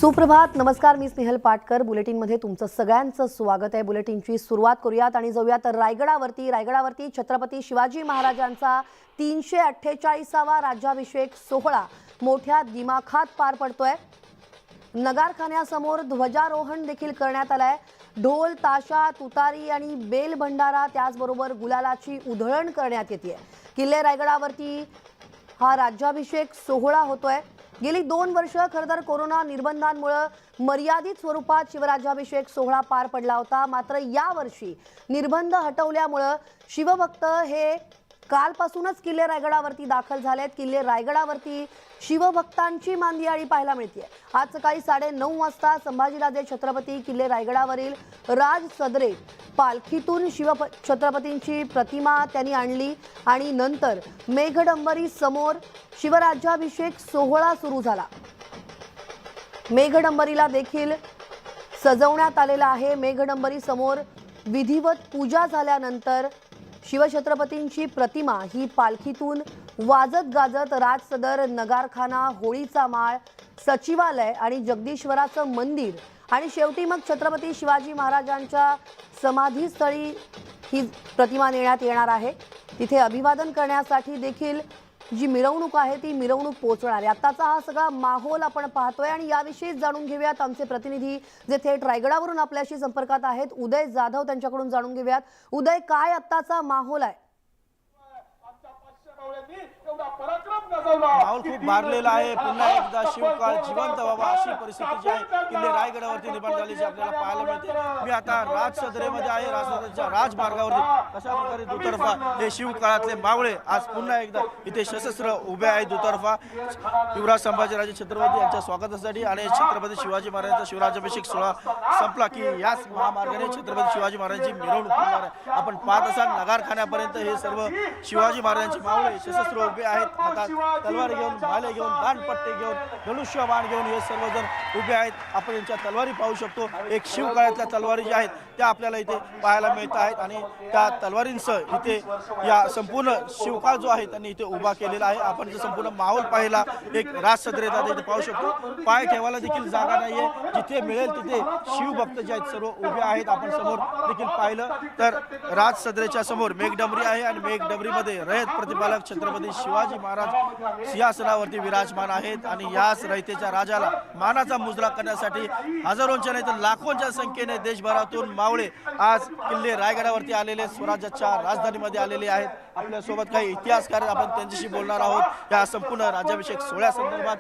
सुप्रभात, नमस्कार. मी स्नेहल पाटकर. बुलेटिनमध्ये तुमचं सगळ्यांचं स्वागत आहे. बुलेटिनची सुरुवात करूयात आणि जाऊयात रायगडावरती छत्रपती शिवाजी महाराजांचा 348वा राज्याभिषेक सोहळा मोठ्या दिमाखात पार पडतोय. नगारखान्यासमोर ध्वजारोहण देखील करण्यात आलंय. ढोल, ताशा, तुतारी आणि बेल भंडारा त्याचबरोबर गुलालाची उधळण करण्यात येते. किल्ले रायगडावरती हा राज्याभिषेक सोहळा होतोय. गेली 2 वर्ष खरं तर कोरोना निर्बंधांमुळे मर्यादित स्वरूपात शिवराज्याभिषेक सोहळा पार पडला होता. मात्र यावर्षी निर्बंध हटवल्यामुळे शिवभक्त हे कालपासूनच किल्ले रायगडावरती दाखल झालेत. किल्ले रायगडावरती शिवभक्तांची मांदियाळी पाहायला मिळते. आज सकाळी 9:30 वाजता संभाजीराजे छत्रपती किल्ले रायगडावरील राज सदरे पालखीतून छत्रपतींची प्रतिमा त्यांनी आणली आणि नंतर मेघडंबरी समोर शिवराज्याभिषेक सोहळा सुरू झाला. मेघडंबरीला देखील सजवण्यात आलेला आहे. मेघडंबरी समोर विधिवत पूजा झाल्यानंतर शिवछत्रपतींची प्रतिमा ही पालखीतून वाजत गाजत राजसदर, नगारखाना, होळीचा माळ, सचिवालय आणि जगदीश्वराचं मंदिर आणि शेवटी मग छत्रपती शिवाजी महाराजांच्या समाधीस्थळी ही प्रतिमा नेण्यात येणार आहे. तिथे अभिवादन करण्यासाठी देखील जी मिरवणूक आहे ती मिरवणूक पोहोचणार आहे. आताचा हा सगळा माहोल आपण पाहतोय आणि याविषयी जाणून घेऊयात. आमचे प्रतिनिधी जे थेट रायगडावरून आपल्याशी संपर्कात आहेत, उदय जाधव, त्यांच्याकडून जाणून घेऊयात. उदय, काय आत्ताचा माहोल आहे? माहोल खूप मारलेला आहे. पुन्हा एकदा शिवकाळ जिवंत व्हावा अशी परिस्थिती जी आहे किल्ले रायगडावरती निर्माण झाल्याची आपल्याला पाहायला मिळते. मी आता राजसदरेमध्ये आहे. राजसदरेच्या राजमार्गावरती कशा प्रकारे दुतर्फा हे शिवकाळातले मावळे आज पुन्हा एकदा इथे सशस्त्र उभे आहेत. दुतर्फा युवराज संभाजीराजे छत्रपती यांच्या स्वागतासाठी आणि छत्रपती शिवाजी महाराजांचा शिवराज्याभिषेक सोहळा संपला की याच महामार्गाने छत्रपती शिवाजी महाराजांची मिरवणूक होणार आहे. आपण पाहत असाल नगारखान्यापर्यंत हे सर्व शिवाजी महाराजांचे मावळे सशस्त्र उभे आहेत. हातात तलवार घेऊन, भाले घेऊन, दांडपट्टे घेऊन, धनुष्यबाण घेऊन हे सर्वजण उभे आहेत. आपण यांच्या तलवारी पाहू शकतो. एक शिवकाळातल्या तलवारी ज्या आहेत त्या आपल्याला इथे पाहायला मिळत आहेत आणि त्या तलवारींसह इथे या संपूर्ण शिवकाळ जो आहे त्यांनी इथे उभा केलेला आहे. आपण जो संपूर्ण माहोल पाहिला, एक राजसदरेचा इथे पाहू शकतो. पाय ठेवायला देखील जागा नाहीये. जिथे मिळेल तिथे शिवभक्त जे आहेत सर्व उभे आहेत. आपण समोर देखील पाहिलं तर राजसदरेच्या समोर मेघडंबरी आहे आणि मेघडंबरीमध्ये रयत प्रतिपालक छत्रपती शिवाजी महाराज सिंहासनावरती विराजमान आहेत आणि याच रयतेच्या राजाला मानाचा मुजरा करण्यासाठी हजारोंच्या नाही तर लाखोंच्या संख्येने देशभरातून मावळे आज किल्ले रायगडावरती आलेले, स्वराज्याच्या राजधानीमध्ये आलेले आहेत. आपल्यासोबत काही इतिहासकार आपण त्यांच्याशी बोलणार आहोत या संपूर्ण राज्याभिषेक सोहळ्यासंदर्भात.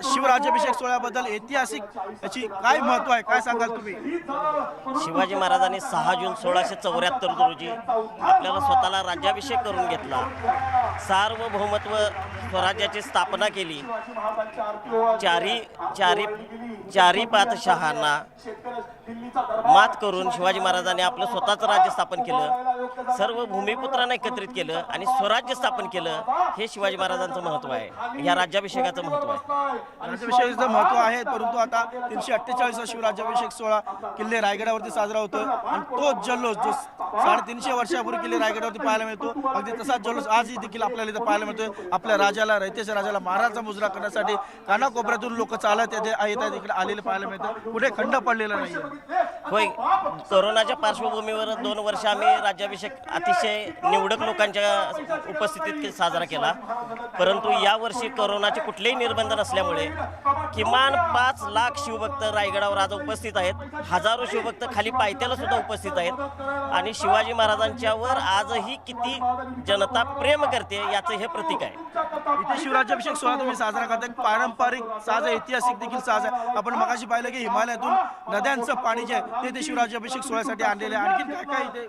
शिवराज्याभिषेक सोहळ्याबद्दल ऐतिहासिक याची काय महत्व आहे, काय सांगाल तुम्ही? शिवाजी महाराजांनी 6 जून 1674 रोजी आपल्याला स्वतःला राज्याभिषेक करून घेतला. सार्वभौमत्व स्वराज्याची स्थापना केली. चारी पातशहांना मात करून शिवाजी महाराजांनी आपलं स्वतःचं राज्य स्थापन केलं. सर्व भूमिपुत्रांना एकत्रित केलं आणि स्वराज्य स्थापन केलं. हे शिवाजी महाराजांचं महत्व आहे. या राज्याभिषेकाचं महत्व आहे. राज्याभिषेकाचं महत्व आहे. परंतु आता 348वा शिवराज्याभिषेक सोहळा किल्ले रायगडावरती साजरा होतो आणि तोच जल्लोष जो 350 वर्षापूर्वी किल्ले रायगडावरती पाहायला मिळतो, अगदी तसाच जल्लोष आजही देखील आपल्याला इथं पाहायला मिळतोय. आपल्या राजाला, रयतेच्या राजाला महाराजा मुजरा करण्यासाठी कानाकोपऱ्यातून लोक चालत येतात इकडे आलेले पाहायला मिळतं. कुठे खंड पडलेला नाही. होय, कोरोनाच्या पार्श्वभूमीवर 2 वर्ष आम्ही राज्याभिषेक अतिशय निवडक लोकांच्या उपस्थितीत साजरा केला. परंतु यावर्षी कोरोनाचे कुठलेही निर्बंध नसल्यामुळे किमान 5 लाख शिवभक्त रायगडावर आज उपस्थित आहेत. हजारो शिवभक्त खाली पायथ्याला सुद्धा उपस्थित आहेत आणि शिवाजी महाराजांच्यावर आजही किती जनता प्रेम करते याचं हे प्रतीक आहे. इथे शिवराज्याभिषेक सोहळा तुम्ही साजरा करता, एक पारंपरिक साज, ऐतिहासिक देखील साज आहे. आपण मगाशी पाहिलं की हिमालयातून नद्यांचं पाणी जे आहे ते शिवराज्याभिषेक सोहळ्यासाठी आणलेले. आणखी काय काय इथे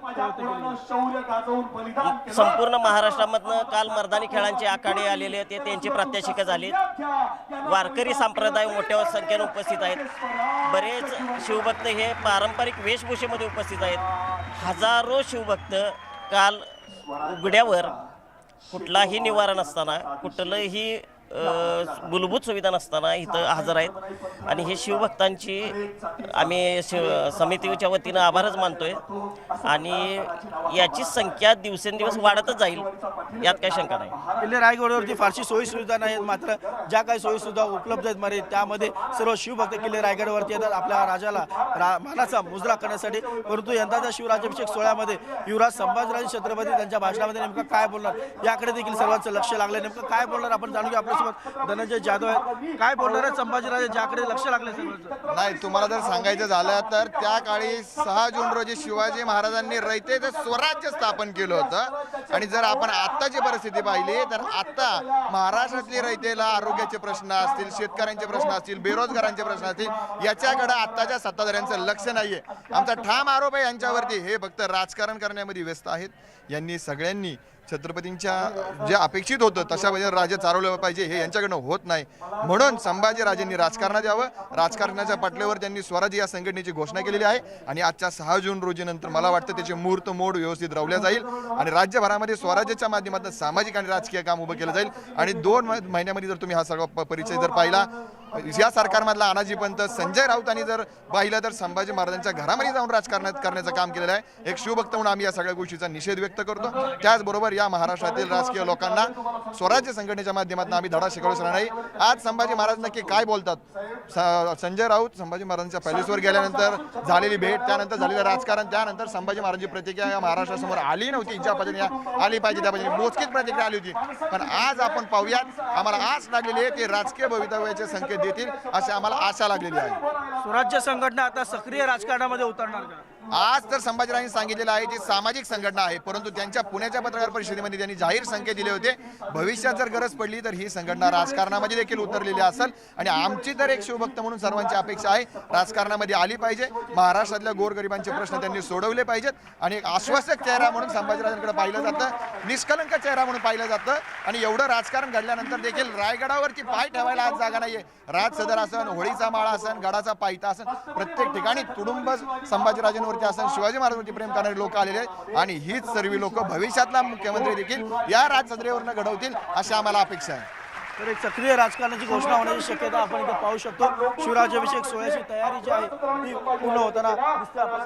संपूर्ण महाराष्ट्रामधनं काल मर्दानी खेळांचे आखाडे आलेले ते त्यांचे प्रात्यक्षिक झाले. वारकरी संप्रदाय मोठ्या संख्येने उपस्थित आहेत. बरेच शिवभक्त हे पारंपरिक वेशभूषेमध्ये उपस्थित आहेत. हजारो शिवभक्त काल उघड्यावर कुठलाही निवारण असताना, कुठलंही मूलभूत सुविधा नसताना इथं हजर आहेत आणि हे शिवभक्तांची आम्ही समितीच्या वतीनं आभारच मानतोय आणि याची संख्या दिवसेंदिवस वाढतच जाईल यात काही शंका नाही. किल्ले रायगडावरती फारशी सोयी सुविधा नाहीत, मात्र ज्या काही सोयी सुविधा उपलब्ध आहेत मध्ये त्यामध्ये सर्व शिवभक्त किल्ले रायगडावरती येतात आपल्या राजाला मानाचा मुजरा करण्यासाठी. परंतु यंदाच्या शिवराज्याभिषेक सोहळ्यामध्ये युवराज संभाजीराजे छत्रपती त्यांच्या भाषणामध्ये नेमकं काय बोलणार याकडे देखील सर्वांचं लक्ष लागलं. नेमकं काय बोलणार आपण जाणून घेऊ. आपल्यासोबत धनंजय जाधव आहेत. काय बोलणार आहेत संभाजीराजे ज्याकडे लक्ष लागले सर्वांचं? नाही, तुम्हाला जर सांगायचं झालं तर त्या काळी 6 जून रोजी शिवाजी महाराजांनी रयतेचं स्वराज्य स्थापन केलं होतं आणि जर आपण आत्ताची परिस्थिती पाहिली तर आत्ता महाराष्ट्रातली रयतेला आरोग्याचे प्रश्न असतील, शेतकऱ्यांचे प्रश्न असतील, बेरोजगारांचे प्रश्न असतील याच्याकडे आत्ताच्या सत्ताधाऱ्यांचं लक्ष नाहीये. आमचा ठाम आरोप आहे यांच्यावरती, हे फक्त राजकारण करण्यामध्ये व्यस्त आहेत. यांनी सगळ्यांनी छत्रपतींच्या जे अपेक्षित होतं तशा पद्धतीने राज्य चालवलं पाहिजे हे यांच्याकडनं होत नाही. म्हणून संभाजीराजेंनी राजकारणात यावं. राजकारणाच्या पातळीवर त्यांनी स्वराज्य या संघटनेची घोषणा केलेली आहे आणि आजच्या 6 जून रोजी नंतर मला वाटतं त्याचे मुहूर्त मोड व्यवस्थित रवल्या जाईल आणि राज्यभरामध्ये स्वराज्याच्या माध्यमातून सामाजिक आणि राजकीय काम उभं केलं जाईल. आणि 2 महिन्यामध्ये जर तुम्ही हा सगळा परिचय जर पाहिला, या सरकारमधला अनाजी पंत संजय राऊतांनी जर पाहिलं तर संभाजी महाराजांच्या घरामध्ये जाऊन राजकारणात करण्याचं काम केलेलं आहे. एक शिवभक्त म्हणून आम्ही या सगळ्या गोष्टीचा निषेध व्यक्त करतो. त्याचबरोबर या महाराष्ट्रातील राजकीय लोकांना स्वराज्य संघटनेच्या माध्यमातून आम्ही धडा शिकवला नाही. आज संभाजी महाराज नक्की काय बोलतात? संजय राऊत संभाजी महाराजांच्या पॅलेसवर गेल्यानंतर झालेली भेट, त्यानंतर झालेलं राजकारण, त्यानंतर संभाजी महाराजांची प्रतिक्रिया या महाराष्ट्रासमोर आली नव्हती. ज्या पद्धतीने आली पाहिजे त्या पद्धतीने मोजकीच प्रतिक्रिया आली होती. पण आज आपण पाहूयात, आम्हाला आस लागलेली आहे की राजकीय भवितव्याचे संकेत देतील अशी आम्हाला आशा लागलेली आहे. स्वराज्य संघटना आता सक्रिय राजकारणामध्ये उतरणार का? आज तर संभाजीराजांनी सांगितलेलं आहे ती सामाजिक संघटना आहे, परंतु त्यांच्या पुण्याच्या पत्रकार परिषदेमध्ये त्यांनी जाहीर संकेत दिले होते भविष्यात जर गरज पडली तर ही संघटना राजकारणामध्ये देखील उतरलेली असेल. आणि आमची तर एक शिवभक्त म्हणून सर्वांची अपेक्षा आहे राजकारणामध्ये आली पाहिजे. महाराष्ट्रातल्या गोरगरिबांचे प्रश्न त्यांनी सोडवले पाहिजेत आणि एक आश्वासक चेहरा म्हणून संभाजीराजांकडे पाहिलं जातं, निष्कलंक चेहरा म्हणून पाहिलं जातं. आणि एवढं राजकारण घडल्यानंतर देखील रायगडावरती पाय ठेवायला आज जागा नाहीये. राज सदर असन, होळीचा माळा असन, गडाचा पायथा असन, प्रत्येक ठिकाणी तुडुंब संभाजीराजांवरती असन, शिवाजी महाराजांवरती प्रेम करणारे लोक आलेले आहेत आणि हीच सर्व लोक भविष्यातला मुख्यमंत्री देखील या राजसदरेवरनं घडवतील अशी आम्हाला अपेक्षा आहे. तर एक सक्रिय राजकारणाची घोषणा होण्याची शक्यता आपण इथे पाहू शकतो. शिवराज्याभिषेक सोहळ्याची तयारी जी आहे ती पूर्ण होताना दिसते. आपण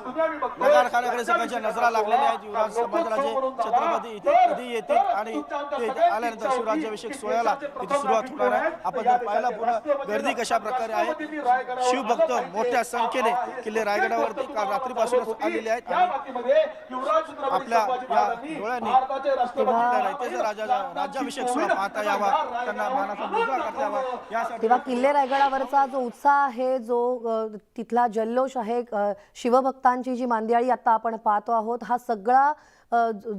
नगारखान्याकडे सगळ्यांच्या नजरा लागलेल्या आहेत. युवराज संभाजीराजे छत्रपती इथे कधी येतील आणि ते इथे आल्यानंतर शिवराज्याभिषेक सोहळ्याला इथे सुरुवात होणार आहे. आपण जर पाहिला पूर्ण गर्दी कशा प्रकारे आहे, शिवभक्त मोठ्या संख्येने किल्ले रायगडावरती काल रात्रीपासूनच आलेले आहेत आणि आपल्या या डोळ्यांनी आपल्या रयतेचा राज्याभिषेक सोहळा पाहता यावा, त्यांना मानाचा मुजरा करता यावा यासाठी. तेव्हा किल्ले रायगडावरचा जो उत्साह आहे, जो तिथला जल्लोष आहे, शिवभक्तांची जी मांदियाळी आता आपण पाहतो आहोत, हा सगळा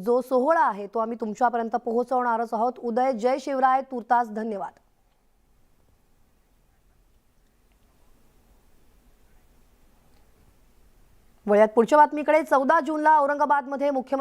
जो सोहळा आहे तो आम्ही तुमच्यापर्यंत पोहोचवणारच आहोत. उदय, जय शिवराय, तुर्तास धन्यवाद. वळ्यात पुढच्या बातमीकडे. 14 जूनला औरंगाबादमध्ये मुख्यमंत्री